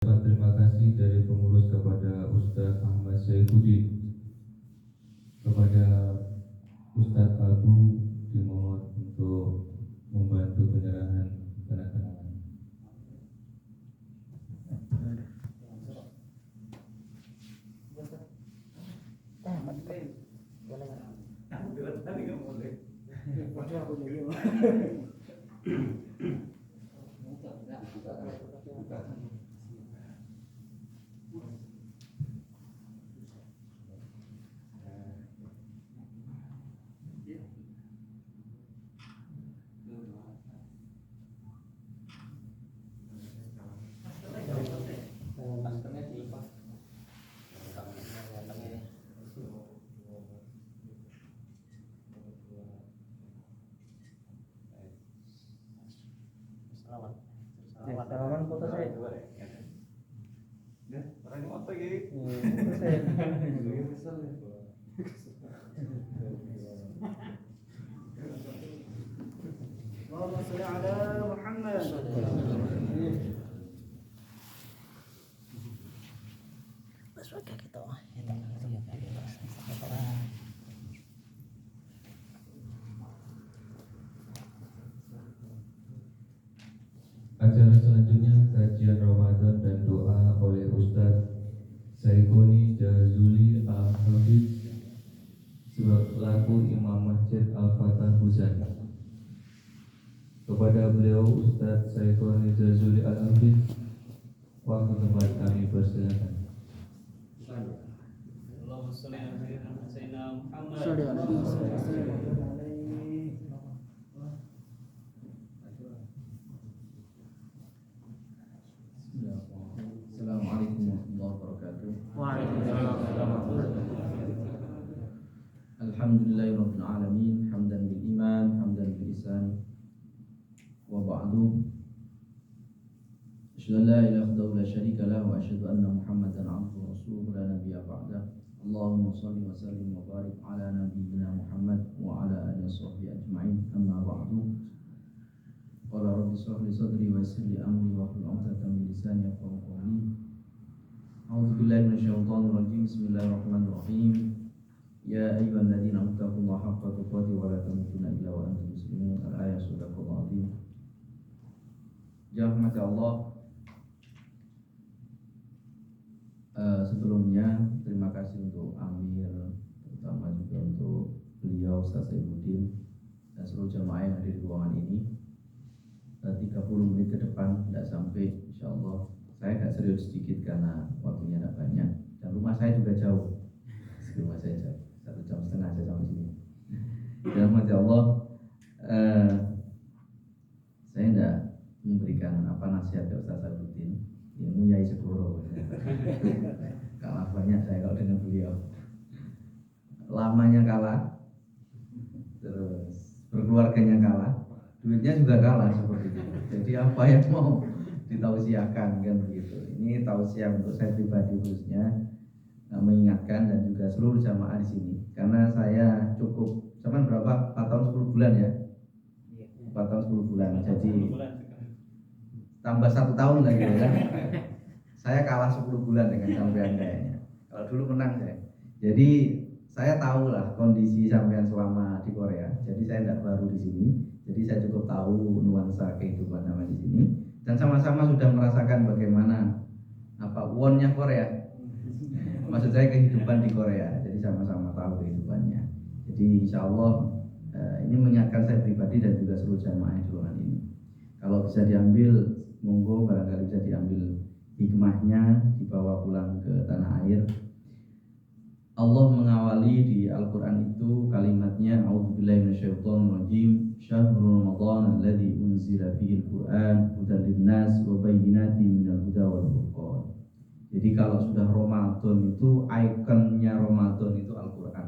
Terima kasih dari pengurus kepada Ustadz Ahmad Saifuddin, kepada Ustadz Abu dimohon untuk membantu penyerahan tanda tangan. Salaman foto saya. Orang apa gitu? Foto saya. Allahumma shalli ala Muhammad. Acara selanjutnya kajian Ramadan dan doa oleh Ustadz Saikoni Jazuli Al-Hafiz selaku Imam Masjid Al-Fatah Huzan. Kepada beliau Ustadz Saikoni Jazuli Al-Hafiz, waktu tempat kami persilakan. Allahumma shalli ala sayyidina Muhammad. Assalamualaikum warahmatullahi wabarakatuh. Alhamdulillahirabbil alamin, hamdan bil iman, hamdan bil ihsan. Wa ba'du. Asyhadu an la ilaha illallah la syarika lahu wa asyhadu anna Muhammadan abduhu wa rasuluhu la nabiyya ba'dah. Allahumma shalli wa sallim wa barik ala nabiyyina Muhammad wa ala alihi washabbihi ajma'in. Amma ba'du. Qala rabbi shrah li sadri wa yassir li amri wa hlul 'uqdatam min lisani yafqahu qawli. A'udzu billahi minasyaitonir rajim. Bismillahirrahmanirrahim. Ya ayyuhalladzina ittaqullaha haqqa tuqatih wa la tamutunna illa wa antum muslimun. Al-ayat sadaqallahu azim. Rahmat Allah. Sebelumnya terima kasih untuk Amir, terutama juga untuk beliau Ustaz Saifuddin dan seluruh jamaah yang hadir di ruangan ini. 30 menit ke depan tidak sampai, insyaallah. Saya agak serius sedikit karena waktunya tidak banyak dan rumah saya juga jauh. Rumah saya jauh, 1,5 jam saya sampai sini. Dan rahmat Allah, saya tidak memberikan nasihat ke Ustaz Saifuddin. Ilmu Yai Segoro. Kalah banyak saya kalau dengan beliau. Lamanya kalah, terus berkeluarganya kalah, duitnya juga kalah seperti itu. Jadi apa yang mau ditausiahkan kan begitu. Ini tausiah untuk saya pribadi khususnya, mengingatkan dan juga seluruh jamaah di sini. Karena saya cukup, cuman berapa? 4 tahun 10 bulan ya. 4 tahun 10 bulan. Jadi tambah 1 tahun lagi ya. Saya kalah 10 bulan dengan sampean kayaknya. Kalau dulu menang saya. Jadi saya tahu lah kondisi sampean selama di Korea. Jadi saya tidak baru di sini. Jadi saya cukup tahu nuansa kehidupan sama di sini. Dan sama-sama sudah merasakan bagaimana wonnya Korea. Maksud saya kehidupan di Korea. Jadi sama-sama tahu kehidupannya. Jadi insya Allah ini mengingatkan saya pribadi dan juga seluruh jamaah di ruangan ini. Kalau bisa diambil, monggo barangkali bisa diambil hikmahnya, dibawa pulang ke tanah air. Allah mengawali di Al-Quran itu kalimatnya A'udzubillahi minasyaitonirrajim. Syahrul Ramadan alladzi unzila fihi al-Qur'an hudan linnas wa bayyinatin minal huda wal furqan. Jadi kalau sudah Ramadan itu ikonnya Ramadan itu Al-Quran.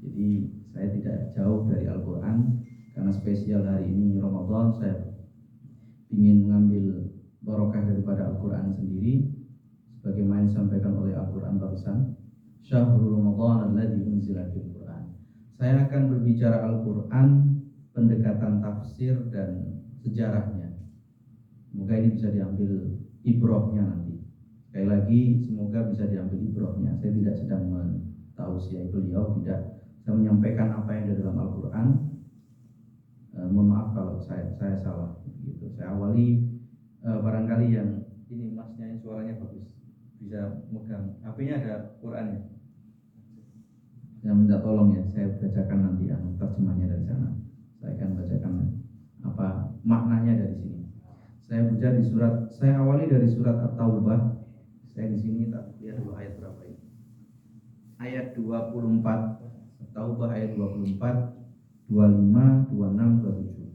Jadi saya tidak jauh dari Al-Quran karena spesial hari ini Ramadan, saya ingin mengambil barokah daripada Al-Quran sendiri sebagaimana disampaikan oleh Al-Quran barusan. Syahrul Ramadan alladzi unzila fil Qur'an. Saya akan berbicara Al-Quran, pendekatan tafsir dan sejarahnya. Semoga ini bisa diambil ibrohnya nanti. Sekali lagi semoga bisa diambil ibrohnya. Saya tidak sedang mentausiah beliau, tidak. Saya menyampaikan apa yang ada dalam Al-Quran. Mohon maaf kalau saya salah gitu. Saya awali barangkali yang ini masnya suaranya bagus, bisa megang HP-nya, ada Qurannya. Saya minta tolong ya, saya bacakan nanti terjemahnya dari sana. Saya akan bacakan apa maknanya dari sini. Saya baca di surat, saya awali dari surat At-Taubah. Saya di sini tak lihat dulu ayat berapa ini. Ayat 24. At-Taubah ayat 24, 25, 26, 27.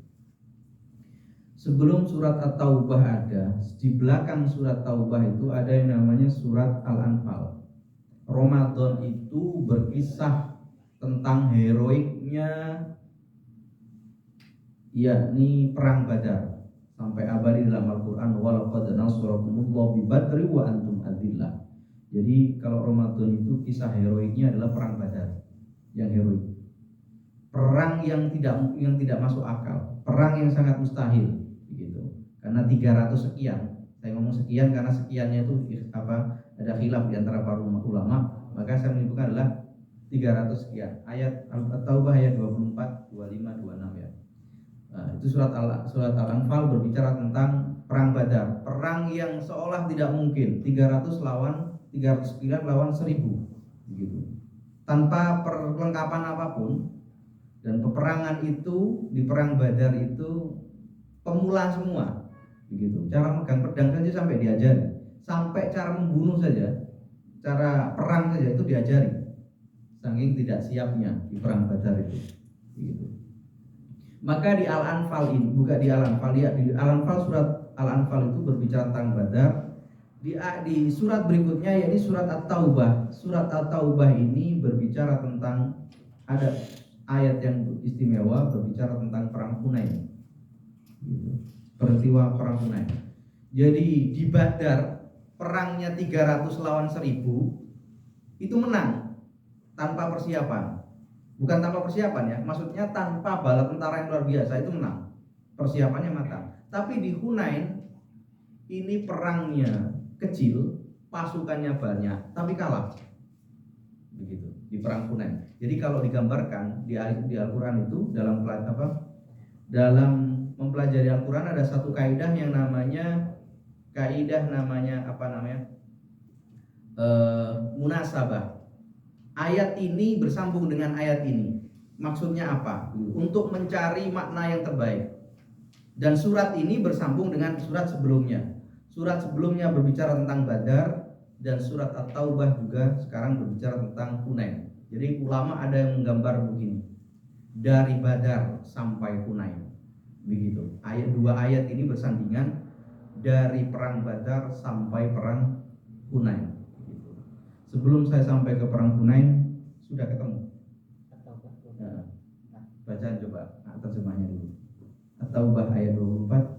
Sebelum surat At-Taubah ada, di belakang surat Taubah itu ada yang namanya surat Al-Anfal. Ramadan itu berkisah tentang heroiknya yakni perang Badar. Sampai abadi dalam Al-Quran, walaqad nasarakumullahu bi Badri wa antum adillah. Jadi kalau Ramadan itu kisah heroiknya adalah perang Badar, yang heroik. Perang yang tidak masuk akal, perang yang sangat mustahil begitu. Karena 300 sekian. Saya ngomong sekian karena sekiannya itu ada khilaf di antara para ulama, maka saya menyebutkan adalah 300 sekian. Ayat At-Taubah ayat 24, 25, 26 ya. Nah, itu surat Al-Anfal berbicara tentang perang Badar, perang yang seolah tidak mungkin, 300 sekian lawan 1000 begitu. Tanpa perlengkapan apapun, dan peperangan itu di perang Badar itu pemula semua begitu. Cara megang pedang saja sampai diajari, sampai cara membunuh saja, cara perang saja itu diajari. Saking tidak siapnya di perang Badar itu begitu. Maka di Al-Anfal ini, bukan di Al-Anfal, ya, di Al-Anfal, surat Al-Anfal itu berbicara tentang Badar. Di surat berikutnya yakni surat At-Taubah. Surat At-Taubah ini berbicara tentang, ada ayat yang istimewa berbicara tentang perang Hunain. Peristiwa perang Hunain. Jadi di Badar perangnya 300 lawan 1000 itu menang tanpa persiapan. Bukan tanpa persiapan ya, maksudnya tanpa bala tentara yang luar biasa, itu menang. Persiapannya matang. Tapi di Hunain ini perangnya kecil, pasukannya banyak, tapi kalah. Begitu di perang Hunain. Jadi kalau digambarkan di Al-Qur'an itu dalam mempelajari Al-Qur'an ada satu kaidah yang namanya munasabah. Ayat ini bersambung dengan ayat ini. Maksudnya apa? Untuk mencari makna yang terbaik. Dan surat ini bersambung dengan surat sebelumnya. Surat sebelumnya berbicara tentang Badar, dan surat At-Taubah juga sekarang berbicara tentang Hunain. Jadi ulama ada yang menggambar begini, dari Badar sampai Hunain. Begitu. Dua ayat ini bersandingan, dari perang Badar sampai perang Hunain. Sebelum saya sampai ke perang Hunain, sudah ketemu. Nah, bacaan coba terjemahnya dulu. At-Taubah ayat 24.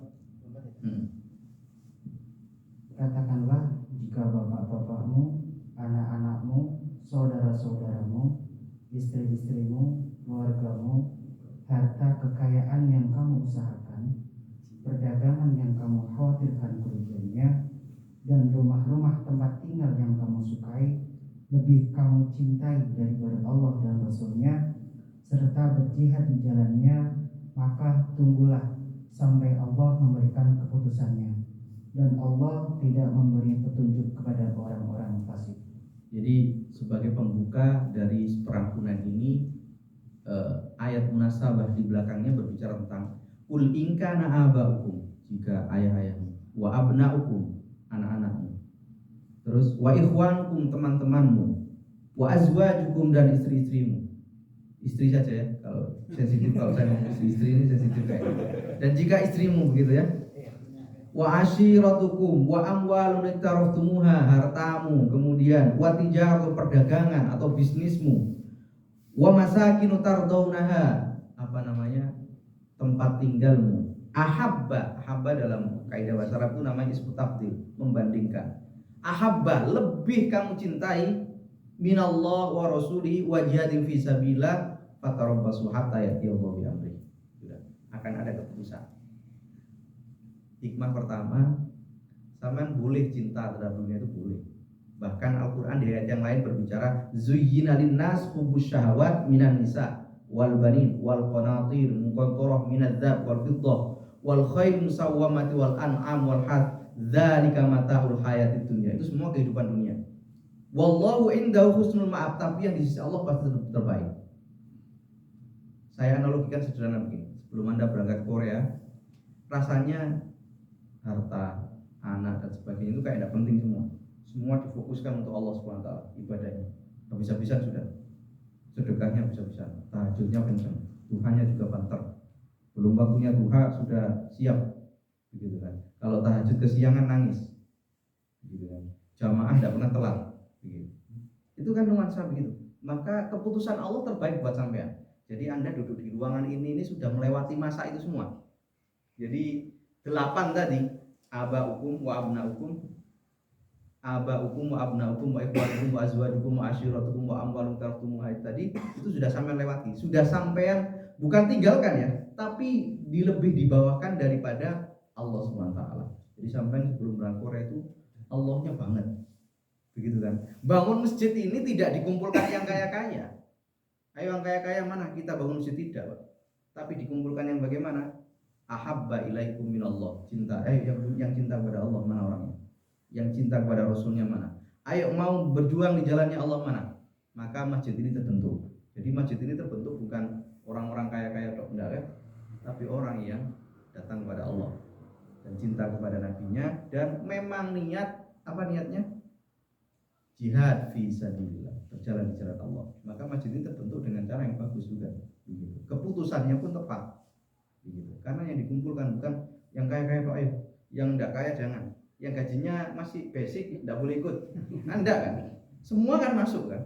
Katakanlah, jika bapak-bapakmu, anak-anakmu, saudara-saudaramu, istri-istrimu, keluargamu, harta kekayaan yang kamu usahakan, perdagangan yang kamu khawatirkan kerugiannya, dan rumah-rumah tempat tinggal yang kamu sukai lebih kamu cintai daripada Allah dan Rasul-Nya, serta berjihad di jalannya, maka tunggulah sampai Allah memberikan keputusannya, dan Allah tidak memberi petunjuk kepada orang-orang fasik. Jadi sebagai pembuka dari perang Hunain ini, ayat munasabah di belakangnya berbicara tentang Qul in kana aba'ukum, jika ayah-ayahmu, wa abna'ukum, anak-anakmu, terus wa ikhwanukum, teman-temanmu, wa azwajukum, dan istri-istrimu. Istri saja ya, kalau sensitif, kalau saya ngomong istri ini sensitif kayak gitu. Dan jika istrimu begitu ya. Wa ashiratukum, wa amwalun iktaraftumuha, hartamu, kemudian wa tijaratu, perdagangan atau bisnismu, wa masakinu tardaunaha, tempat tinggalmu. Ahabba dalam kaidah bahasa Arab itu namanya ismu tafdil, membandingkan. Ahabba, lebih kamu cintai, minallah wa rasuli wa jihadin fi sabilillah, fatarabbasu hatta ya'tiyallahu bi amri. Sudah, akan ada keputusan. Hikmah pertama, Sampean boleh cinta terhadap dunia itu boleh. Bahkan Al-Qur'an di ayat yang lain berbicara zuyyina linnas hubbus syahawat minan nisa wal banin wal qanatir muqantarah minadz dzahab wal fiddah wal khayl musawwamati wal an'am wal harth dzalika mataul hayatid dunya. Itu semua kehidupan dunia. Wallahu indahu husnul ma'ab, tapi yang di sisi Allah pasti terbaik. Saya analogikan sederhana begini. Sebelum Anda berangkat ke Korea, rasanya harta, anak dan sebagainya itu kayak tidak penting semua. Semua difokuskan untuk Allah SWT, ibadahnya. Habis-habisan sudah. Sedekahnya habis-habisan, tahajudnya kencang, duhanya juga banter. Belum waktunya duha sudah siap, begitu kan. Kalau tahajud kesiangan nangis, begitu kan. Jamaah tidak pernah telat, begitu. Itu kan nuansa begitu. Maka keputusan Allah terbaik buat sampean. Jadi Anda duduk di ruangan ini sudah melewati masa itu semua. Jadi 8 tadi, abaukum wa abnaukum, abaukum wa abnaukum wa ikhwanukum wa azwajukum wa ashiratukum wa amwalun tarftumuha tadi itu sudah sampean lewati. Sudah sampean bukan tinggalkan ya, tapi lebih dibawahkan daripada Allah SWT. Jadi sampean sebelum berangkat Korea itu Allahnya banget. Begitu kan. Bangun masjid ini tidak dikumpulkan yang kaya-kaya. Ayo yang kaya-kaya mana kita bangun masjid tidak, Pak. Tapi dikumpulkan yang bagaimana? Ahabba ilaikum minallah. Cinta. Yang cinta kepada Allah mana orangnya? Yang cinta kepada Rasulnya mana? Ayo mau berjuang di jalannya Allah mana? Maka masjid ini terbentuk. Jadi masjid ini terbentuk bukan orang-orang kaya-kaya dok, enggak kan? Tapi orang yang datang kepada Allah dan cinta kepada nabinya, dan memang niatnya? Jihad fi sabilillah, berjalan di jalan Allah. Maka masjid ini terbentuk dengan cara yang bagus juga. Begitu. Keputusannya pun tepat. Begitu. Karena yang dikumpulkan bukan yang kaya-kaya dok, yang enggak kaya jangan. Yang gajinya masih basic tidak boleh ikut. Anda kan? Semua kan masuk kan?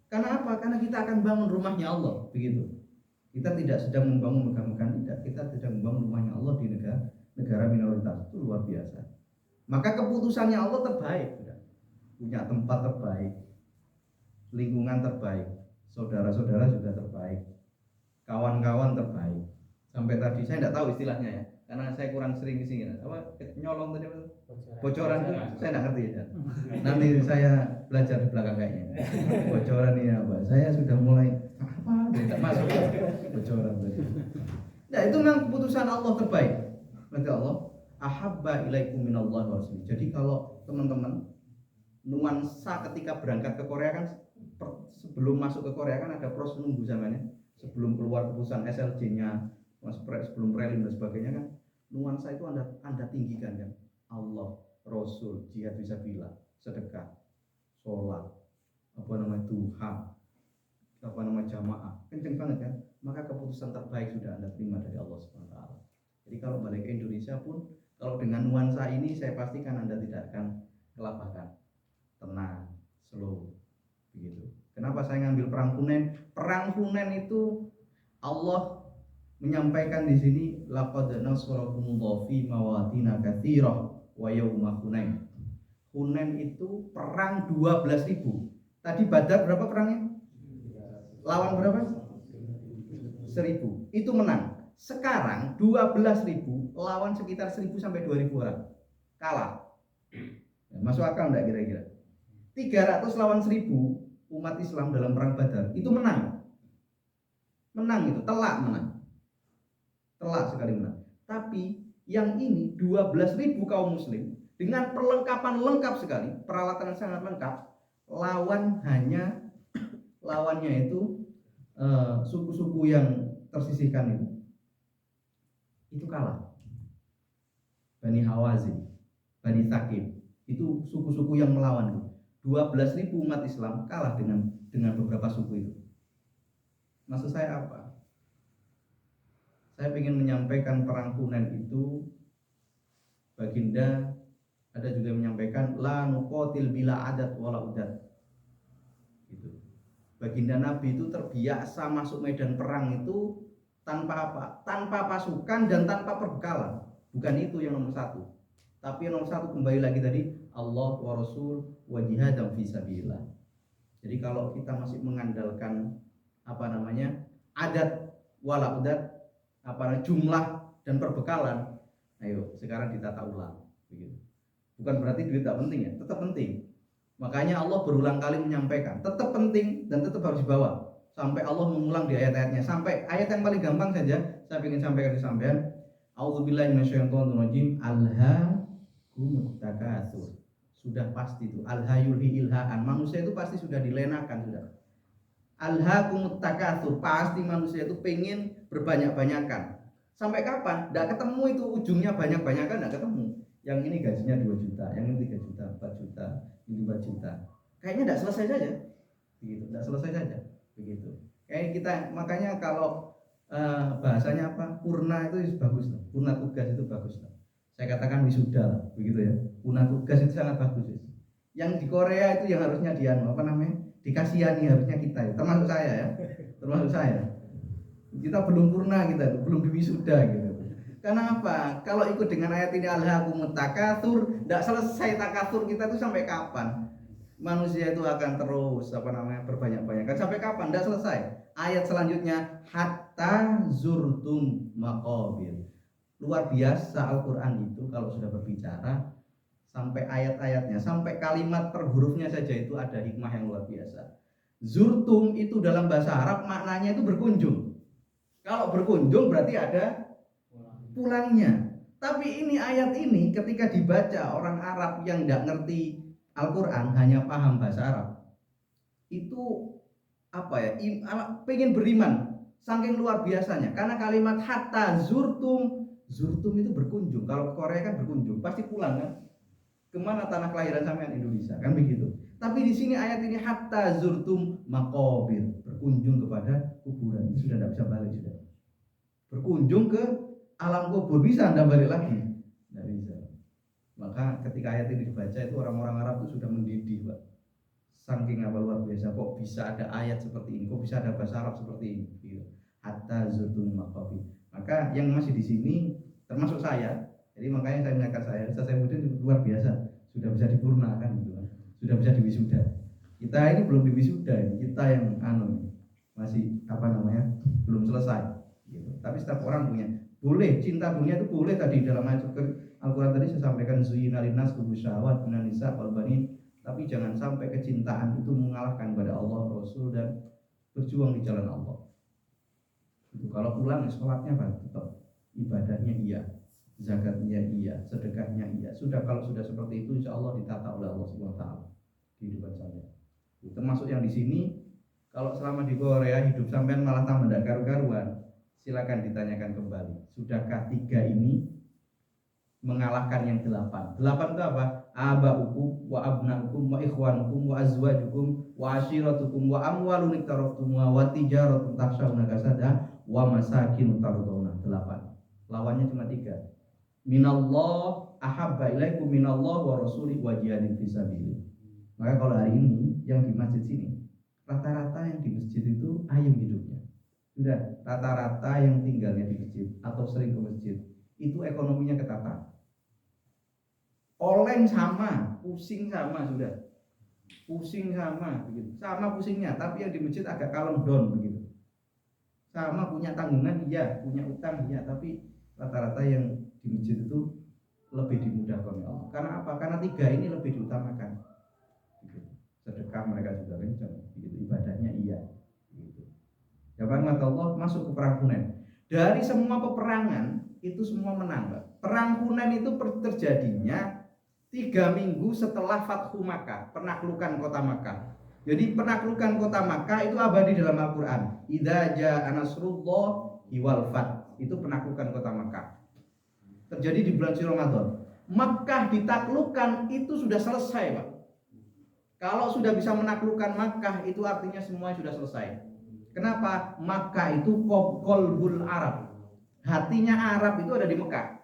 Karena apa? Karena kita akan bangun rumahnya Allah, begitu. Kita tidak sedang membangun megah-megahan, tidak. Kita sedang membangun rumahnya Allah di negara minoritas. Itu luar biasa. Maka keputusannya Allah terbaik, sudah. Punya tempat terbaik, lingkungan terbaik, saudara-saudara juga terbaik, kawan-kawan terbaik. Sampai tadi saya tidak tahu istilahnya ya, karena saya kurang sering di sini. Apa nyolong tadi? Bocoran itu saya tidak ngerti ya. Nanti saya belajar di belakang kayaknya. Bocoran ini apa? Saya sudah mulai apa? Tidak masuk bocoran tadi. Nah itu memang keputusan Allah terbaik. Nanti Allah ahabba ilaikum minallahi wa rasulih. Jadi kalau teman-teman nuansa ketika berangkat ke Korea kan, sebelum masuk ke Korea kan ada proses nunggu zamannya. Sebelum keluar keputusan SLJ-nya, sebelum prelim dan sebagainya kan, nuansa itu anda tinggikan kan. Allah, Rasul, jihad fisabilillah, sedekah, sholat, duha, jamaah, kenceng banget kan. Maka keputusan terbaik sudah anda terima dari Allah SWT. Jadi kalau balik ke Indonesia pun, kalau dengan nuansa ini saya pastikan anda tidak akan kelabakan. Tenang, slow, begitu. Kenapa saya ngambil perang Hunain? Perang Hunain itu Allah menyampaikan di sini laqad nasarakumullahu fi mawatina katsirah wa yauma Hunain. Hunain itu perang 12.000. Tadi Badar berapa perangnya? Lawan berapa? 1.000. Itu menang. Sekarang 12.000 lawan sekitar 1.000 sampai 2.000 orang. Kalah. Masuk akal enggak kira-kira? 300 lawan 1.000 umat Islam dalam perang Badar itu menang. Menang itu, telak menang. Telak sekali menang. Tapi yang ini 12.000 kaum muslim dengan perlengkapan lengkap sekali, peralatan yang sangat lengkap, lawannya itu suku-suku yang tersisihkan itu kalah. Bani Hawazin, Bani Thaqif, itu suku-suku yang melawan itu. 12.000 umat Islam kalah dengan beberapa suku itu. Maksud saya apa? Saya ingin menyampaikan perang Hunain itu, baginda ada juga yang menyampaikan la nuqatil bila adat wala udat. Gitu. Baginda Nabi itu terbiasa masuk medan perang itu tanpa apa? Tanpa pasukan dan tanpa perbekalan. Bukan itu yang nomor satu. Tapi yang nomor satu kembali lagi tadi Allah wa Rasul wa jihadam fi sabilillah. Jadi kalau kita masih mengandalkan adat wala udat, jumlah dan perbekalan, ayo sekarang ditata ulang begitu. Bukan berarti duit tak penting ya, tetap penting. Makanya Allah berulang kali menyampaikan, tetap penting dan tetap harus dibawa. Sampai Allah mengulang di ayat-ayatnya. Sampai ayat yang paling gampang saja, saya ingin sampaikan di sampean. A'udzubillahi minasyaitonirrajim. Alhaakumut takatsur. Sudah pasti itu. Alhayulhi ilhaan. Manusia itu pasti sudah dilenakan sudah. Alhaakumut takatsur. Pasti manusia itu pengen berbanyak-banyakan. Sampai kapan? Tidak ketemu itu ujungnya banyak-banyakan, tidak ketemu. Yang ini gajinya 2 juta, yang ini 3 juta, 4 juta, ini 4 juta. Kayaknya tidak selesai saja. Begitu, tidak selesai saja. Begitu. Kayak kita, makanya kalau bahasanya apa? Purna itu bagus lah. Purna tugas itu bagus lah. Saya katakan wisuda lah, begitu ya. Purna tugas itu sangat bagus. Yang di Korea itu yang harusnya dikasihani harusnya kita ya. Termasuk saya ya. Termasuk saya. Kita belum purna, kita belum diwisuda gitu. Karena apa? Kalau ikut dengan ayat ini alhaakumut takatsur, tidak selesai takatsur kita itu sampai kapan? Manusia itu akan terus berbanyak-banyak. Sampai kapan? Tidak selesai. Ayat selanjutnya hatta zurtum maqabir. Luar biasa Al-Qur'an itu kalau sudah berbicara sampai ayat-ayatnya, sampai kalimat per hurufnya saja itu ada hikmah yang luar biasa. Zurtum itu dalam bahasa Arab maknanya itu berkunjung. Kalau berkunjung berarti ada pulangnya. Tapi ini ayat ini ketika dibaca orang Arab yang tidak ngerti Al-Quran, hanya paham bahasa Arab, itu apa ya? Pengen beriman, saking luar biasanya. Karena kalimat hatta zurtum itu berkunjung. Kalau ke Korea kan berkunjung, pasti pulang kan? Kemana tanah kelahiran sampean? Indonesia, kan begitu. Tapi di sini ayat ini hatta zurtum maqabir, berkunjung kepada kuburan. Ini sudah tidak bisa balik sudah. Berkunjung ke alam kubur, bisa Anda balik lagi? Tidak bisa. Maka ketika ayat ini dibaca itu orang-orang Arab itu sudah mendidih, Pak. Saking apa luar biasa, kok bisa ada ayat seperti ini, kok bisa ada bahasa Arab seperti ini gitu. Hatta zurtum maqabir. Maka yang masih di sini termasuk saya. Jadi makanya saya mengingatkan saya Saifuddin luar biasa, sudah bisa dipurnakan gitu kan. Sudah bisa diwisuda. Kita ini belum diwisuda, kita yang masih belum selesai gitu. Tapi setiap orang punya. Boleh, cinta dunia itu boleh tadi dalam ayat Al-Quran tadi saya sampaikan zuyina linnas hubbu syahawat minan nisa wal banin, tapi jangan sampai kecintaan itu mengalahkan kepada Allah, Rasul dan berjuang di jalan Allah. Itu kalau pulang sholatnya tetap, ibadahnya iya, zakatnya iya, sedekahnya iya. Kalau sudah seperti itu insya Allah ditata oleh Allah Subhanahu wa taala kehidupan saya. Termasuk yang di sini, kalau selama di Korea hidup sampean malah tambah tidak karu-karuan. Silakan ditanyakan kembali. Sudahkah 3 ini mengalahkan yang 8? 8 itu apa? Aba'ukum wa abna'ukum wa ikhwanukum wa azwajukum wa ashiratukum wa amwalun iktaraftumuha wa tijaratun takhshawna kasada wa masakin tardawna. 8. Lawannya cuma 3. Minallah ahabba ilaikum minallah wa rasulih wa jihadin fisabilillah. Maka kalau hari ini yang di masjid sini, rata-rata yang di masjid itu ayam hidupnya. Sudah, rata-rata yang tinggalnya di masjid atau sering ke masjid itu ekonominya ketata. Oleng sama, pusing sama sudah. Pusing sama begitu. Sama pusingnya, tapi yang di masjid agak kalem down begitu. Sama punya tanggungan iya, punya utang iya, tapi rata-rata yang di masjid itu lebih dimudahkan oleh Allah. Karena apa? Karena 3 ini lebih diutamakan. Begitu. Sedekah mereka juga kencang, begitu. Ibadahnya iya. Jawaban kata Allah masuk ke perang Hunain. Dari semua peperangan itu semua menang. Perang Hunain itu terjadinya 3 minggu setelah Fathu Makkah, penaklukan kota Makkah. Jadi penaklukan kota Makkah itu abadi dalam Al-Quran. Idza jaa nasrullahi wal fath, itu penaklukan kota Makkah. Terjadi di bulan Ramadan. Makkah ditaklukkan itu sudah selesai, Pak. Kalau sudah bisa menaklukkan Makkah itu artinya semuanya sudah selesai. Kenapa? Makkah itu qalbul Arab. Hatinya Arab itu ada di Mekah.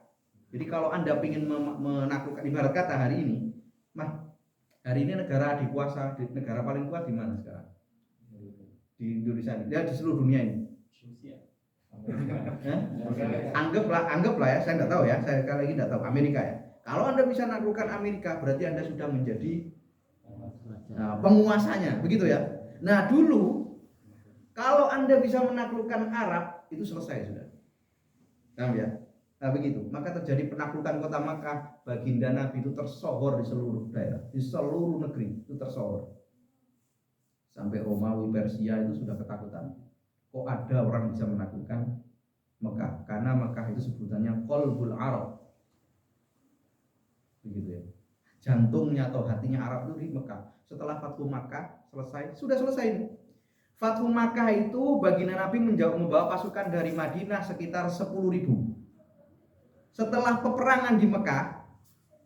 Jadi kalau Anda ingin menaklukkan, ibarat kata hari ini negara dikuasa, negara paling kuat di mana sekarang? Di Indonesia ini, di seluruh dunia ini. Anggaplah ya, saya nggak tahu ya, saya kali ini nggak tahu Amerika ya. Kalau Anda bisa menaklukkan Amerika, berarti Anda sudah menjadi penguasanya, begitu ya. Nah dulu kalau Anda bisa menaklukkan Arab, itu selesai sudah. Paham ya? Nah begitu, maka terjadi penaklukan kota Makkah. Baginda Nabi itu tersohor di seluruh daerah, di seluruh negeri itu tersohor. Sampai Romawi, Persia itu sudah ketakutan. Kok ada orang bisa menaklukkan Mekah? Karena Mekah itu sebutannya Qalbul Arab. Begitu ya. Jantungnya atau hatinya Arab itu di Mekah. Setelah Fathu Makkah selesai, sudah selesai. Fathu Makkah itu baginda Nabi membawa pasukan dari Madinah sekitar 10.000. Setelah peperangan di Mekah,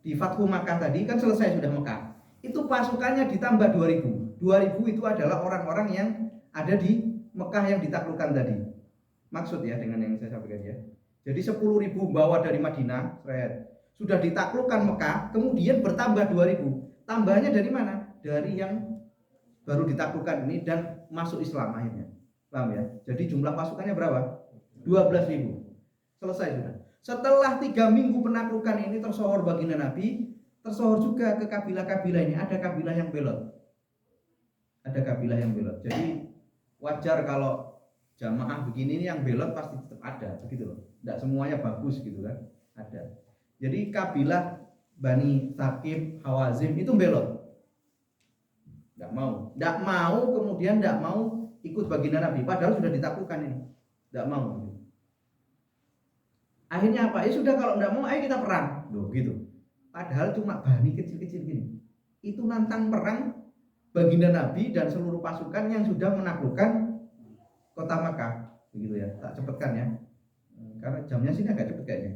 di Fathu Makkah tadi kan selesai sudah Mekah. Itu pasukannya ditambah 2.000. 2.000 itu adalah orang-orang yang ada di Mekah yang ditaklukkan tadi. Maksud ya dengan yang saya sampaikan ya. Jadi 10.000 bawa dari Madinah, sudah ditaklukkan Mekah, kemudian bertambah 2.000. Tambahnya dari mana? Dari yang baru ditaklukkan ini dan masuk Islam akhirnya. Paham ya? Jadi jumlah pasukannya berapa? 12.000. Selesai sudah. Setelah 3 minggu penaklukan ini tersohor baginda Nabi, tersohor juga ke kabilah-kabilah ini. Ada kabilah yang belot. Ada kabilah yang belot. Jadi wajar kalau jamaah begini ini yang belot pasti tetap ada, begitu loh. Tidak semuanya bagus gitu kan. Ada. Jadi kabilah Bani Thaqif, Hawazim itu belot. Tidak mau, kemudian tidak mau ikut baginda Nabi. Padahal sudah ditaklukkan ini. Tidak mau. Akhirnya apa? Ya sudah kalau tidak mau, ayo kita perang. Loh gitu. Padahal cuma Bani kecil-kecil gini. Itu nantang perang baginda Nabi dan seluruh pasukan yang sudah menaklukkan kota Makkah. Begitu ya. Tak cepatkan ya. Karena jamnya sini agak cepet kayaknya.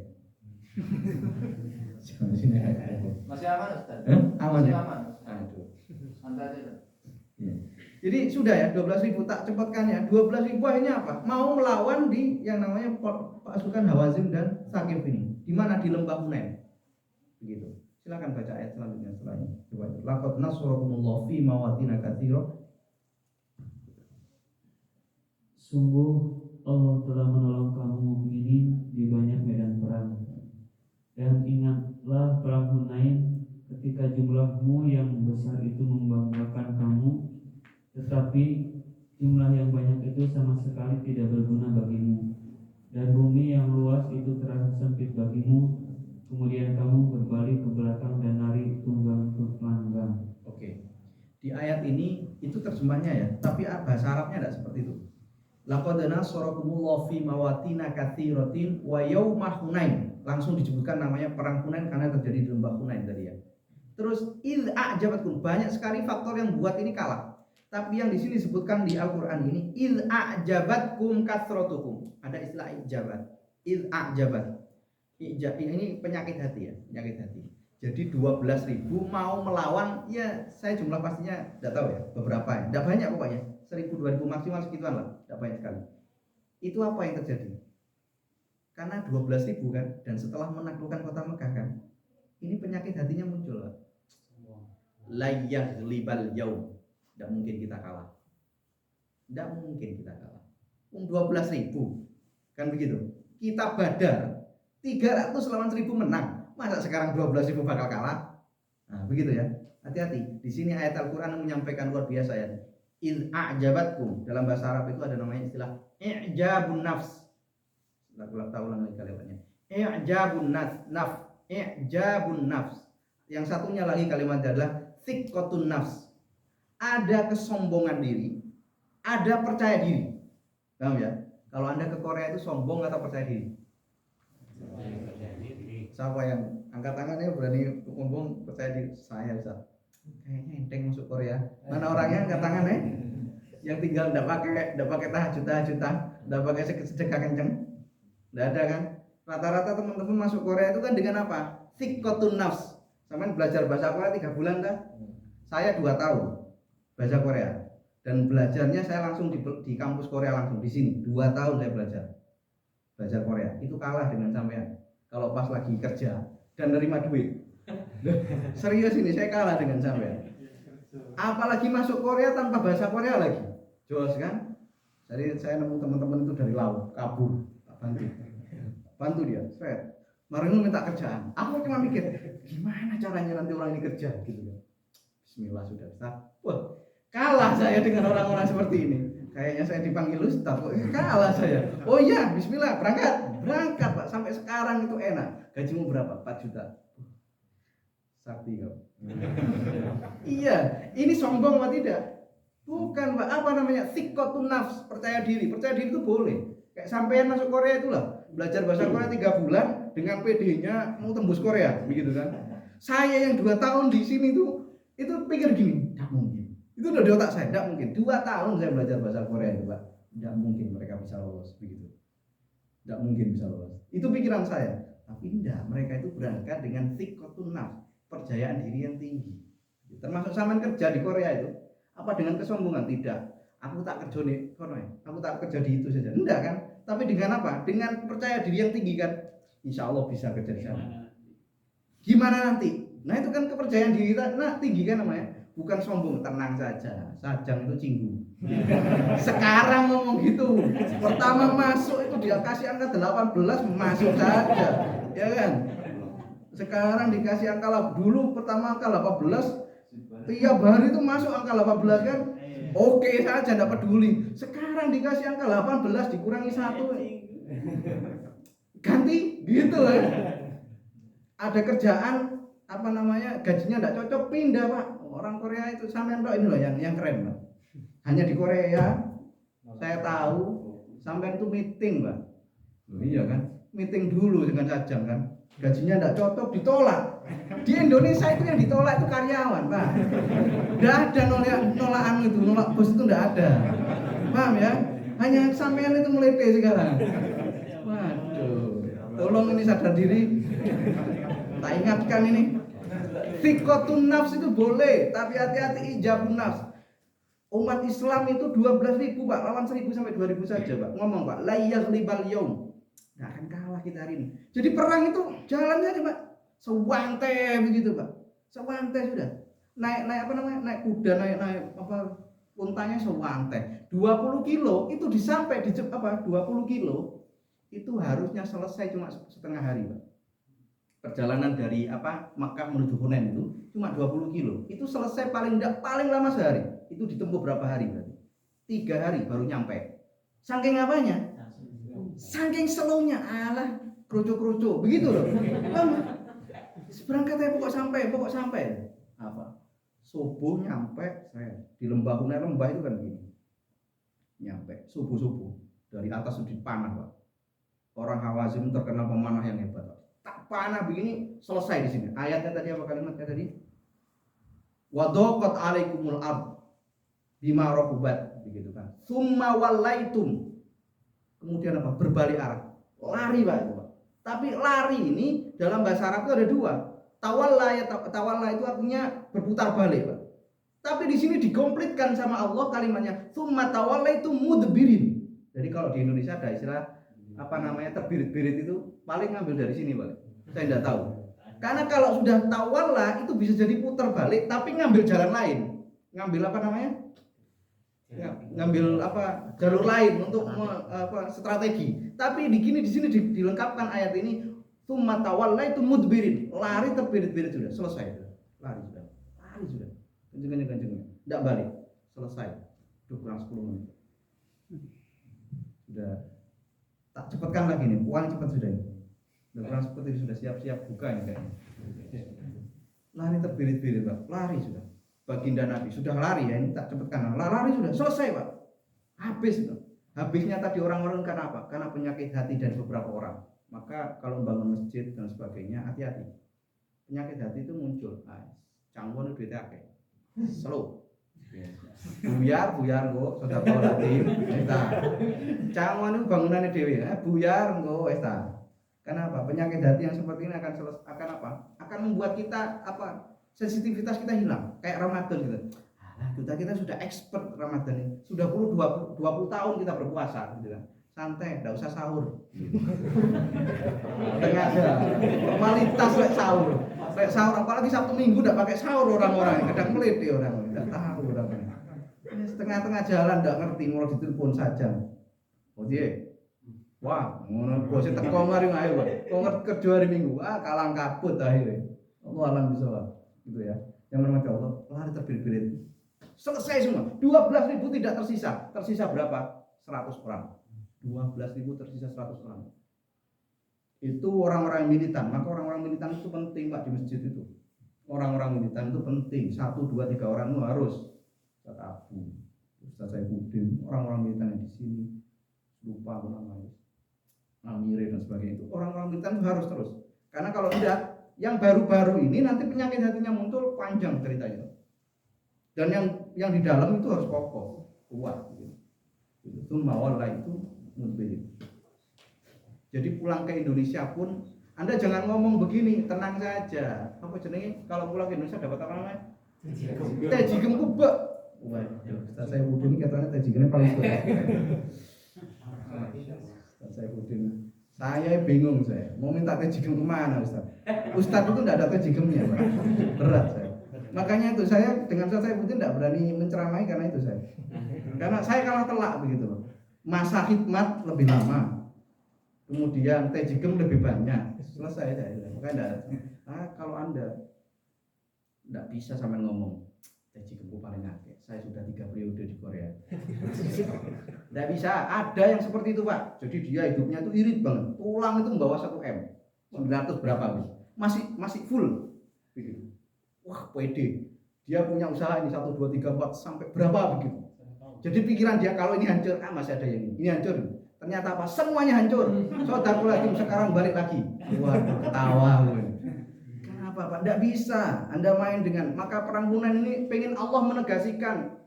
Jamnya sini agak cepet. Masih aman Ustaz? Aman Masih ya? aman. Aduh. Santai aja. Ya. Jadi sudah ya 12.000 tak cepatkan ya. 12.000 akhirnya apa? Mau melawan di yang namanya pasukan Hawazim dan Thaqif ini. Di mana? Di lembah Hunain. Begitu. Silakan baca ayat selanjutnya setelahnya. Coba. Laqad nasrakumullahu fi mawatin katsira. Sungguh Allah telah menolong kamu mukminin di banyak medan perang. Dan ingatlah perang Hunain ketika jumlahmu yang besar itu membanggakan kamu, tetapi jumlah yang banyak itu sama sekali tidak berguna bagimu, dan bumi yang luas itu terasa sempit bagimu. Kemudian kamu berbalik ke belakang dan lari tunggang langgang. Oke. Di ayat ini itu terjemahnya ya, tapi bahasa Arabnya tidak seperti itu. Laqad nasarakumullahu fi mawatina katsiratin wa yauma Hunain. Langsung disebutkan namanya perang Hunain karena terjadi di lembah Hunain tadi ya. Terus idz a'jabatkum, banyak sekali faktor yang buat ini kalah. Tapi yang di sini disebutkan di Al-Qur'an ini idz a'jabatkum kathratukum. Ada istilah ijabat. Idz a'jabat. Ini penyakit hati ya, penyakit hati. Jadi 12.000 mau melawan, ya saya jumlah pastinya tidak tahu ya, beberapa ya. Tidak banyak pokoknya. 1.000 2.000 maksimal segituan lah, tidak banyak sekali. Itu apa yang terjadi? Karena 12.000 kan, dan setelah menaklukkan kota Mekah kan, ini penyakit hatinya muncul lah. Layyah libal yaum, tidak mungkin kita kalah. Tidak mungkin kita kalah. 12.000 kan begitu. Kita Badar 300 lawan 1.000 menang. Masa sekarang 12.000 bakal kalah? Nah, begitu ya. Hati-hati. Di sini ayat Al-Qur'an menyampaikan luar biasa ya. Il a'jabatkum, dalam bahasa Arab itu ada namanya istilah i'jabun nafs. Kita ulang lagi kalimatnya. I'jabun nafs, i'jabun nafs. Yang satunya lagi kalimatnya adalah thiqatun nafs. Ada kesombongan diri, ada percaya diri. Paham ya? Kalau Anda ke Korea itu sombong atau percaya diri? Siapa yang angkat tangannya berani ngomong percaya diri? Saya Ustaz. Kayaknya enteng masuk Korea. Mana orangnya angkat tangannya? Yang tinggal enggak pakai tahajud-tahajudan, enggak pakai sedekah kenceng. Enggak ada kan? Rata-rata teman-teman masuk Korea itu kan dengan apa? Thiqatun nafs. Sampean belajar bahasa Korea 3 bulan kan? Saya 2 tahun bahasa Korea. Dan belajarnya saya langsung di kampus Korea langsung di sini. 2 tahun saya belajar Korea. Itu kalah dengan sampean. Kalau pas lagi kerja dan nerima duit. Serius ini saya kalah dengan sampean. Apalagi masuk Korea tanpa bahasa Korea lagi. Jos kan? Jadi saya nemu teman-teman itu dari laut, kabur, bantu dia, seret. Marino minta kerjaan. Aku cuma mikir, gimana caranya nanti orang ini kerja gitu kan. Bismillah sudah Ustaz. Wah, kalah saya dengan orang-orang seperti ini. Kayaknya saya dipanggil Ustaz, kalah saya. Oh iya, bismillah, berangkat. berangkat Pak, sampai sekarang itu enak. Gajimu berapa? 4 juta. Sakti kau. Iya, ini sombong apa tidak? Bukan Pak, apa namanya? Thiqatun nafs, percaya diri. Percaya diri itu boleh. Kayak sampean masuk Korea itulah, belajar bahasa Korea 3 bulan dengan PD-nya mau tembus Korea, begitu kan? Saya yang 2 tahun di sini tuh, itu pikir gini, tidak mungkin. Itu udah di otak saya, tidak mungkin. 2 tahun saya belajar bahasa Korea itu Pak, tidak mungkin mereka bisa lolos, begitu. Tidak mungkin bisa lolos. Itu pikiran saya. Tapi tidak, mereka itu berangkat dengan thiqatun nafs, percayaan diri yang tinggi. Termasuk sampean kerja di Korea itu, apa dengan kesombongan? Tidak. Aku tak kerja nih, aku tak kerja di itu saja. Enggak kan? Tapi dengan apa? Dengan percaya diri yang tinggi kan? Insya Allah bisa kerja di sana. Gimana nanti? Nah itu kan kepercayaan diri kita, nah tinggi kan namanya. Bukan sombong, tenang saja. Sajang itu cinggu. Sekarang ngomong gitu. Pertama masuk itu dia kasih angka 18, masuk saja. Ya kan? Sekarang dikasih angka dulu pertama angka 18, tiap hari itu masuk angka 18 kan? Oke saja, tidak peduli. Sekarang dikasih angka 18 dikurangi 1, ganti gitu kan? Ada kerjaan apa namanya gajinya tidak cocok, pindah Pak. Orang Korea itu sampean Pak, ini loh yang keren Pak. Hanya di Korea saya tahu sampean itu meeting Pak. Iya kan? Meeting dulu dengan Sajang kan. Gajinya tidak cocok, ditolak. Di Indonesia itu yang ditolak itu karyawan Pak. Tidak ada nolakan itu, nolak bos itu tidak ada. Paham ya? Hanya sampean itu melete sekarang. Waduh, tolong ini sadar diri. Tak ingatkan ini. Thiqatun nafs itu boleh, tapi hati-hati ijabun nafs. Umat Islam itu 12.000 Pak, lawan 1.000 sampai 2.000 saja Pak. Ngomong Pak, la yaghlibal yaum. Nggak akan kalah kita hari ini. Jadi perang itu jalan saja Pak. Sewantai begitu Pak. Sewantai sudah. Naik apa namanya? Naik kuda, naik apa untanya sewantai. 20 kilo itu disampai di apa? 20 kilo itu harusnya selesai cuma setengah hari Pak. Perjalanan dari apa Makkah menuju Hunain itu cuma 20 kilo. Itu selesai paling lama sehari. Itu ditempuh berapa hari berarti? 3 hari baru nyampe. Saking apanya? Saking slownya, alah kerucuk-kerucuk begitu loh. Berangkat ya pokok sampai. Apa? Subuh nyampe saya di lembah Hunain. Lembah itu kan gini. Nyampe subuh dari atas sudah panah Pak. Orang Hawazin terkenal pemanah yang hebat Pak. Tak panah begini selesai di sini. Ayatnya tadi apa kalimatnya tadi? Wadaqat alaikumul ard bima rahubat begitu kan. Summa wallaitum. Kemudian apa? Berbalik arah. Lari Pak. Tapi lari ini dalam bahasa Arab itu ada 2. Tawalla itu artinya berputar balik Pak. Tapi di sini dikomplitkan sama Allah kalimatnya summa tawallaitum mudbirin. Jadi kalau di Indonesia ada istilah apa namanya terbirit-birit itu paling ngambil dari sini Pak. Saya tidak tahu. Karena kalau sudah tawalla itu bisa jadi putar balik tapi ngambil jalan lain. Ngambil apa namanya? Ngambil apa jalur lain untuk apa strategi. Tapi di sini dilengkapkan ayat ini summa tawallaitum mudbirin. Lari terbirit-birit sudah selesai. Lari sudah. Kenceng. Tidak balik. Selesai. Udah kurang 10 menit. Sudah tak cepatkan lagi nih, uang cepat sudah ini. Udah kurang seperti sudah siap-siap buka ini kayaknya. Lari terbirit-birit Pak, lari sudah. Baginda Nabi sudah lari ya, ini tak cepatkan. Lari sudah selesai Pak. Habis itu. Habisnya tadi orang-orang karena apa? Karena penyakit hati dari beberapa orang. Maka kalau bangun masjid dan sebagainya hati-hati. Penyakit hati itu muncul. Canggung itu duitnya akeh. Slow. Buyar kok sudah tahu tadi eta canggon itu bangunannya dewi buyar kok eta. Kenapa? Penyakit hati yang seperti ini akan apa? Akan membuat kita apa? Sensitivitas kita hilang kayak Ramadan gitu. Kita sudah expert Ramadan ini. Sudah 20 tahun kita berpuasa gitu kan. Santai, enggak usah sahur. Tengah aja. Formalitas sahur. Kayak sahur apalagi Sabtu Minggu enggak pakai sahur orang-orang, kadang meliti orang, enggak tahu orang. Ini setengah-tengah jalan enggak ngerti mulai ditelepon saja. Oh dia. Wah, ngono bos teko mari ayo, Pak. Kok ngerti kerja hari Minggu. Kalang kabut akhirnya. Allah alam bisa, gitu ya. Yang namanya Allah, lari terbirit-birit. Selesai semua. 12.000 tidak tersisa. Tersisa berapa? 100 orang. 12.000 tersisa 100 orang. itu orang-orang militan. Maka orang-orang militan itu penting Pak di masjid itu. Orang-orang militan itu penting. 1, 2, 3 orang itu harus. Ustaz Abu, Ustaz Saifuddin, orang-orang militan yang di sini. Lupa apa namanya. Amire dan sebagainya itu. Orang-orang militan itu harus terus. Karena kalau tidak, yang baru-baru ini nanti penyakit hatinya muncul panjang ceritanya. Dan yang di dalam itu harus kokoh, kuat. Itu mawallah itu mudbir. Jadi pulang ke Indonesia pun Anda jangan ngomong begini, tenang saja. Apa jenenge kalau pulang ke Indonesia dapat apa namanya? Teh jigem kubek. Waduh, Ustaz Saifuddin katanya teh jigemnya paling suka. Ustaz Saifuddin. Saya bingung saya. Mau minta teh jigem kemana Ustaz? Ustaz itu enggak ada teh jigemnya, Pak. Berat saya. Makanya itu saya dengan Ustaz Saifuddin enggak berani menceramai karena itu saya. Karena saya kalah telak begitu loh. Masa khidmat lebih lama. Kemudian teh jigem lebih banyak. Selesai saya. Makanya kalau Anda enggak bisa sampai ngomong teh jigemku paling akeh. Saya sudah 3 periode di Korea. Enggak bisa. Ada yang seperti itu, Pak. Jadi dia hidupnya itu irit banget. Tulang itu membawa 1 M. 900 berapa masih full. Begitu. Wah, pede. Dia punya usaha ini 1 2 3 4 sampai berapa begitu. Jadi pikiran dia kalau ini hancur, masih ada yang ini hancur. Ternyata apa? Semuanya hancur. Saudaraku lagi sekarang balik lagi. Wah, ketawa. Kenapa Pak? Tidak bisa. Anda main dengan maka perang Hunain ini pengen Allah menegaskan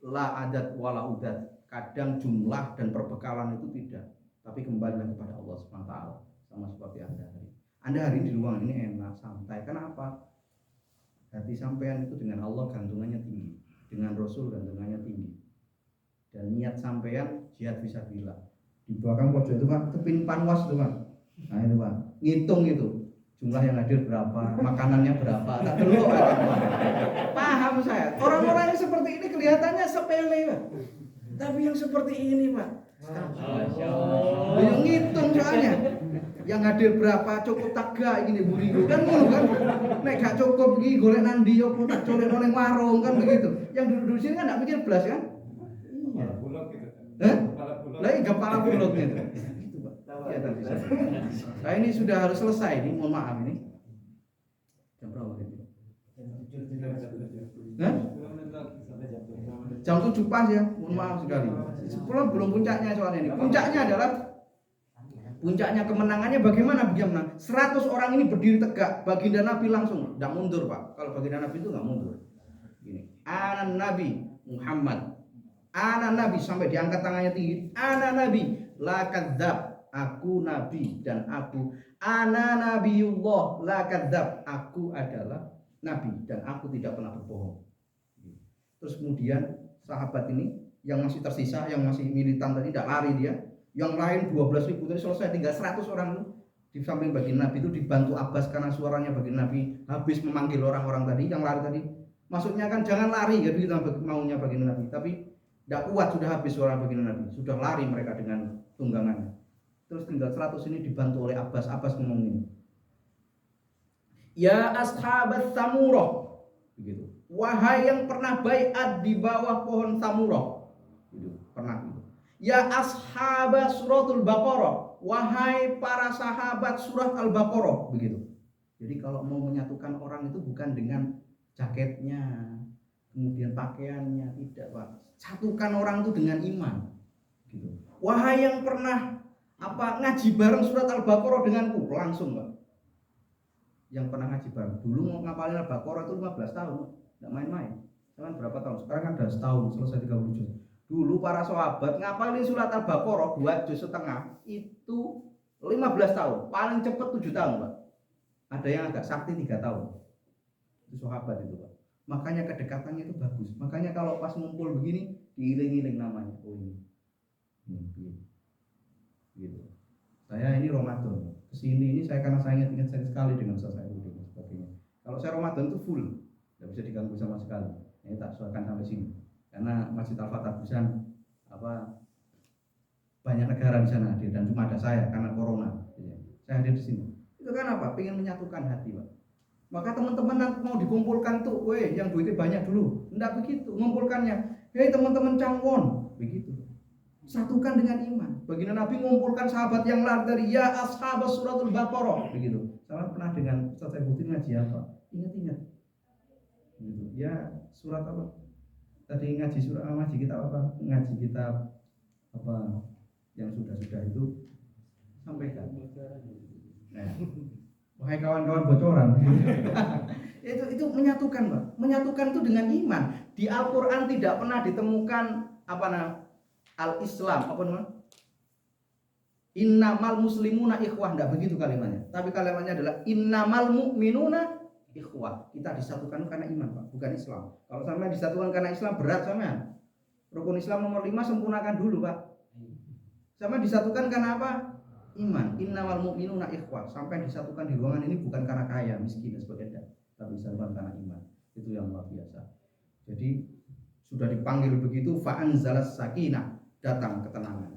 la adat wala udat. Kadang jumlah dan perbekalan itu tidak. Tapi kembali lagi kepada Allah SWT. Sama seperti Anda hari. Anda hari ini di ruangan ini enak, santai. Kenapa? Hati sampean itu dengan Allah gantungannya tinggi. Dengan Rasul gantungannya tinggi. Dan niat sampean jihad fisabilillah. Di belakang pojok itu Pak, tepin panwas itu Pak. Nah itu Pak, ngitung itu jumlah yang hadir berapa, makanannya berapa. Tak dulu Pak. Paham saya. Orang-orang yang seperti ini kelihatannya sepele Pak. Tapi yang seperti ini Pak, yang ngitung soalnya. Yang hadir berapa, cukup tak gak ini buriku kan ngono kan. Nek gak cukup iki golek nandi yo tak colek nang warung kan begitu. Yang duduk di sini kan enggak mikir belas kan? Kepala bulat gitu. Lah kepala bulat gitu. Gitu, Pak. Ya tak bisa. Nah, ini sudah harus selesai ini, mohon maaf ini. Jam berapa gitu? Jam 7 pas ya, mohon maaf sekali. Sebelum belum puncaknya soalnya ini. Puncaknya adalah puncaknya kemenangannya bagaimana dia menang? 100 orang ini berdiri tegak. Baginda Nabi langsung enggak mundur, Pak. Kalau baginda Nabi itu enggak mundur. Gini. Ana Nabi Muhammad. Ana Nabi sampai diangkat tangannya tinggi. Ana Nabi la kadzab. Aku nabi dan aku ana nabiyullah la kadzab. Aku adalah nabi dan aku tidak pernah berbohong. Terus kemudian sahabat ini yang masih tersisa, yang masih militan tadi tidak lari dia. Yang lain 12.000 tadi selesai, tinggal 100 orang itu di samping baginda Nabi itu dibantu Abbas karena suaranya baginda Nabi habis memanggil orang-orang tadi yang lari tadi. Maksudnya kan jangan lari ya begitu maunya baginda Nabi, tapi tidak kuat sudah habis suara baginda Nabi, sudah lari mereka dengan tunggangannya. Terus tinggal 100 ini dibantu oleh Abbas. Abbas ngomong ini. Ya ashabat samurah. Begitu. Wahai yang pernah baiat di bawah pohon samurah. Gitu. Pernah gitu. Ya ashabas suratul Baqarah, wahai para sahabat surat Al-Baqarah, begitu. Jadi kalau mau menyatukan orang itu bukan dengan jaketnya, kemudian pakaiannya, tidak Pak. Satukan orang itu dengan iman, gitu. Wahai yang pernah ngaji bareng surat Al-Baqarah denganku, langsung Pak. Yang pernah ngaji bareng, dulu mau ngapalin Al-Baqarah itu 15 tahun, tidak main-main. Sekarang berapa tahun? Sekarang kan udah setahun, selesai 30 juz. Dulu para sahabat ngapalin surat Al-Baqarah 2,5 juz itu 15 tahun, paling cepat 7 tahun Pak. Ada yang agak sakti 3 tahun. Itu sahabat itu Pak. Makanya kedekatannya itu bagus. Makanya kalau pas ngumpul begini diiling-iling namanya. Oh ini. Gitu. Saya ini Ramadan. Kesini ini saya karena saya ingat sekali dengan saya dan sebagainya. Kalau saya Ramadan itu full, tidak bisa diganggu sama sekali. Ini tak suakan sampai sini. Karena Masjid Al-Fatah Busan banyak negara di sana hadir dan cuma ada saya karena corona. Saya hadir di sini. Itu kan apa? Pengen menyatukan hati, Pak. Maka teman-teman nanti mau dikumpulkan tuh, yang duitnya banyak dulu. Enggak begitu, mengumpulkannya. Hei teman-teman Cangwon, begitu. Satukan dengan iman. Baginda Nabi mengumpulkan sahabat yang lain dari ya ashabas suratul Baqarah begitu. Sama pernah dengan Ustaz Saifuddin ngaji apa? Ingat-ingat. Gitu. Ya surat apa? Tadi ngaji kitab apa? Ngaji kitab apa yang sudah-sudah itu sampaikan. Nah, wahai kawan-kawan bocoran. itu menyatukan, Pak. Menyatukan itu dengan iman. Di Al-Qur'an tidak pernah ditemukan al-Islam apa namanya? Innamal muslimuna ikhwah, enggak begitu kalimatnya. Tapi kalimatnya adalah innamal mu'minuna ikhwah. Kita disatukan karena iman, Pak, bukan Islam. Kalau sampai disatukan karena Islam berat sampean. Rukun Islam nomor 5 sempurnakan dulu, Pak. Sama disatukan karena apa? Iman. Innamal mu'minuna ikhwah. Sampai disatukan di ruangan ini bukan karena kaya, miskin dan sebagainya, tapi disatukan karena iman. Itu yang luar biasa. Jadi sudah dipanggil begitu fa'anzalas sakinah, datang ketenangan.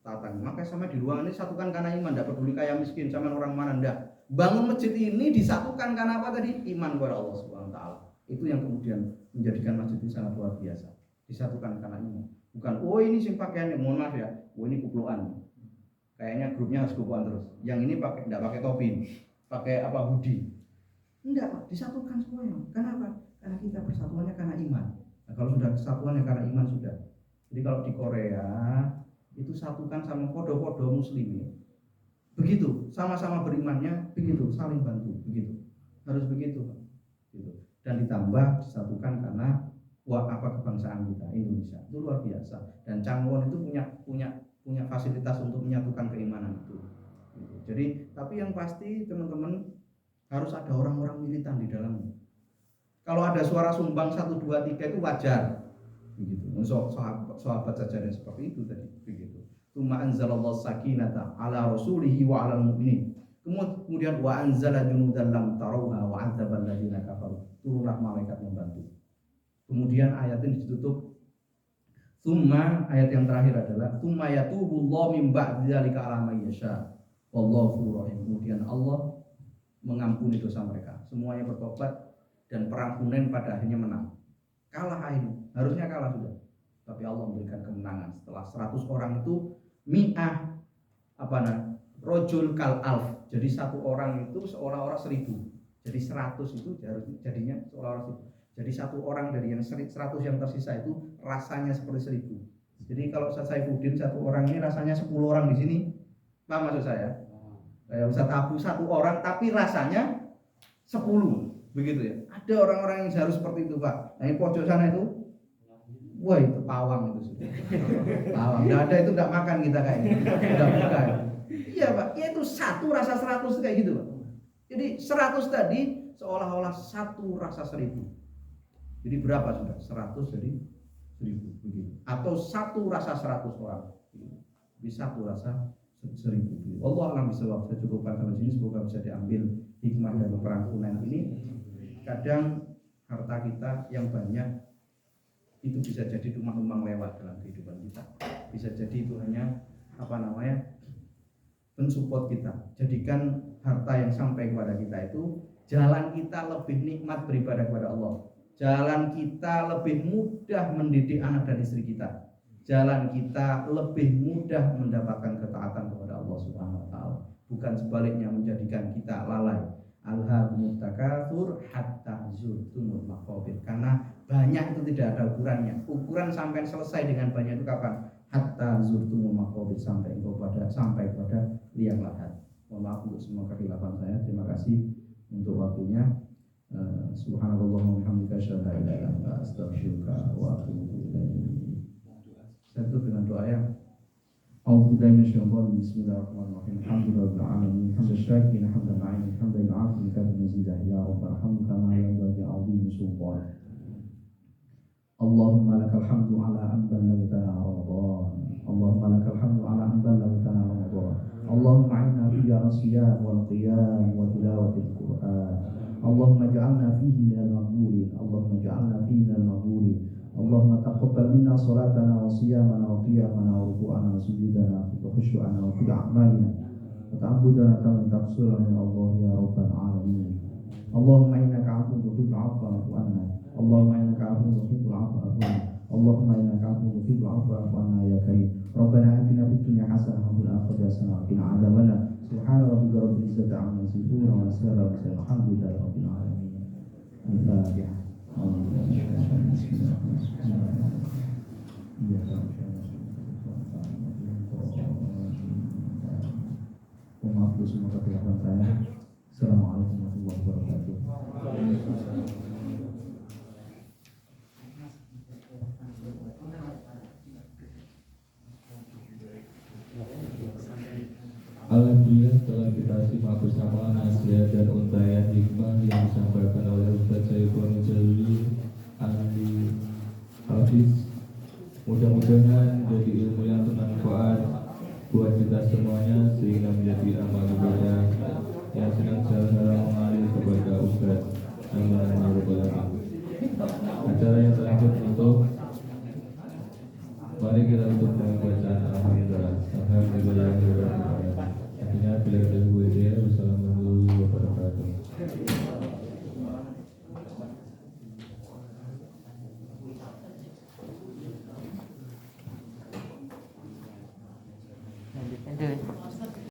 Datang. Maka sama di ruangan ini satukan karena iman, tidak peduli kaya miskin sama orang mana ndak. Bangun masjid ini disatukan karena apa tadi? Iman kepada Allah Subhanahu wa taala. Itu yang kemudian menjadikan masjid ini sangat luar biasa. Disatukan karena iman. Bukan oh ini sing pakaiannya, mohon maaf ya, oh ini kupluan. Kayaknya grupnya harus kupluan terus. Yang ini enggak pakai topi, pakai apa hoodie. Enggak, Pak, disatukan semuanya. Kenapa? Karena kita persatuannya karena iman. Nah, kalau sudah kesatuannya karena iman sudah. Jadi kalau di Korea itu satukan sama podo-podo muslimin. Begitu, sama-sama berimannya begitu, saling bantu begitu. Harus begitu, Pak. Gitu. Dan ditambah disatukan karena kebangsaan kita Indonesia. Itu luar biasa. Dan Changwon itu punya fasilitas untuk menyatukan keimanan itu. Gitu. Jadi, tapi yang pasti teman-teman harus ada orang-orang militan di dalamnya. Kalau ada suara sumbang 1 2 3 itu wajar. Begitu. Sahabat saja dan seperti itu tadi, begitu. Tsumma anzalallahu sakinata ala rasulihi wa 'alal mu'minin. Kemudian wa anzala junudan lam tarawha wa 'adzabal ladzina kafaru. Turunlah malaikat membantu. Kemudian ayat ini ditutup. Tsumma, ayat yang terakhir adalah tsumma yatubullahu min ba'di dzalika 'ala may yasha. Wallahu ghafurur rahim. Kemudian Allah mengampuni dosa mereka. Semuanya bertobat dan perang Hunain pada akhirnya menang. Kalah akhirnya, harusnya kalah sudah. Tapi Allah memberikan kemenangan setelah 100 orang itu rojul kal alf. Jadi 1 orang itu seolah-olah 1000. Jadi 100 itu jadinya seolah-olah 1000. Jadi 1 orang dari yang 100 yang tersisa itu rasanya seperti 1000. Jadi kalau Ustaz Saifuddin 1 orang ini rasanya 10 orang di sini. Paham maksud saya? Kayak Ustaz Abu 1 orang tapi rasanya 10. Begitu ya. Ada orang-orang yang harus seperti itu, Pak. Nah, yang pojok sana itu wah itu pawang itu sudah. Pawang. Enggak ada itu enggak makan kita kayaknya. Udah buka. Iya, Pak. Ya itu 1 rasa 100 kayak gitu, Pak. Jadi 100 tadi seolah-olah 1 rasa 1000. Jadi berapa sudah? 100 jadi 1000 begitu. Atau 1 rasa 100 orang. Jadi 1 rasa 1000. Allah alam bisawab. Saya cukupkan sampai sini, semoga bisa diambil hikmah dari perang Hunain ini. Kadang harta kita yang banyak itu bisa jadi tumpang-tumpang lewat dalam kehidupan kita. Bisa jadi itu hanya mensupport kita. Jadikan harta yang sampai kepada kita itu jalan kita lebih nikmat beribadah kepada Allah. Jalan kita lebih mudah mendidik anak dan istri kita. Jalan kita lebih mudah mendapatkan ketaatan kepada Allah Subhanahu wa taala. Bukan sebaliknya menjadikan kita lalai. Alhaakumut takatsur hatta zurtumul maqabir. Karena banyak itu tidak ada ukurannya. Ukuran sampai selesai dengan banyak itu kapan? Hatta zurtumul maqabir, sampai pada liang lahat. Mohon maaf untuk semua kekhilafan saya. Terima kasih untuk waktunya. Subhanallah wa bihamdika asyhadu an la ilaha illa anta astaghfiruka wa atubu ilaik. Saya tutup dengan doa ya. Bismillahirrahmanirrahim. Alhamdulillahirabbil alamin. Hamdan syakirin, hamdan na'imin, hamdan yu'afi ka mazidah ya rabbal hamd kama yanbaghi 'azim sultan. Allahumma lakal hamdu ala an ballaghtana Ramadan. Allahumma lakal hamdu ala an ballaghtana Ramadan. Allahumma inna fi as-siyam wal qiyam wa tilawatil Qur'an. Allahumma ij'alna fihi minal maqbulin. Allahumma ij'alna fihi minal maqbulin. Allahumma taqabbal minna salatana wa siyamana wa qiyamana wa ruku'ana wa sujudana wa khushu'ana wa kulli a'malina wa ta'abbudana kama taqsulana min Allah ya rabbal alamin. Allahumma innaka 'afuwwun tuhibbul 'afwa fa'fu 'anna. Allahumma innaka 'afuwwun tuhibbul 'afwa fa'fu 'anna. Allahumma innaka afuwwun tuhibbul afwa fa'fu anna ya karim. Rabbana atina fid dunya hasanah wa fil akhirati hasanah wa qina adzabannar. Subhana rabbika rabbil izzati amma yasifun wa salamun alal mursalin walhamdulillahi rabbil alamin. Al-Fatihah. Maaf semua kekeliruan saya. Assalamualaikum warahmatullahi wabarakatuh. Alhamdulillah telah kita simak bersama nasihat dan untayan hikmah yang disampaikan oleh Ustaz Saiful Jalil Andi Hafiz. Mudah-mudahan jadi ilmu yang bermanfaat buat kita semuanya sehingga menjadi amal ibadah yang senantiasa mengalir kepada Ustaz. Amin ya rabbal alamin. Acara yang terakhir untuk mari kita tutup dengan bacaan alhamdulillah. Alhamdulillah. Akhirnya bila ada gue dia, wassalamualaikum warahmatullahi wabarakatuh. Lanjutkan dulu.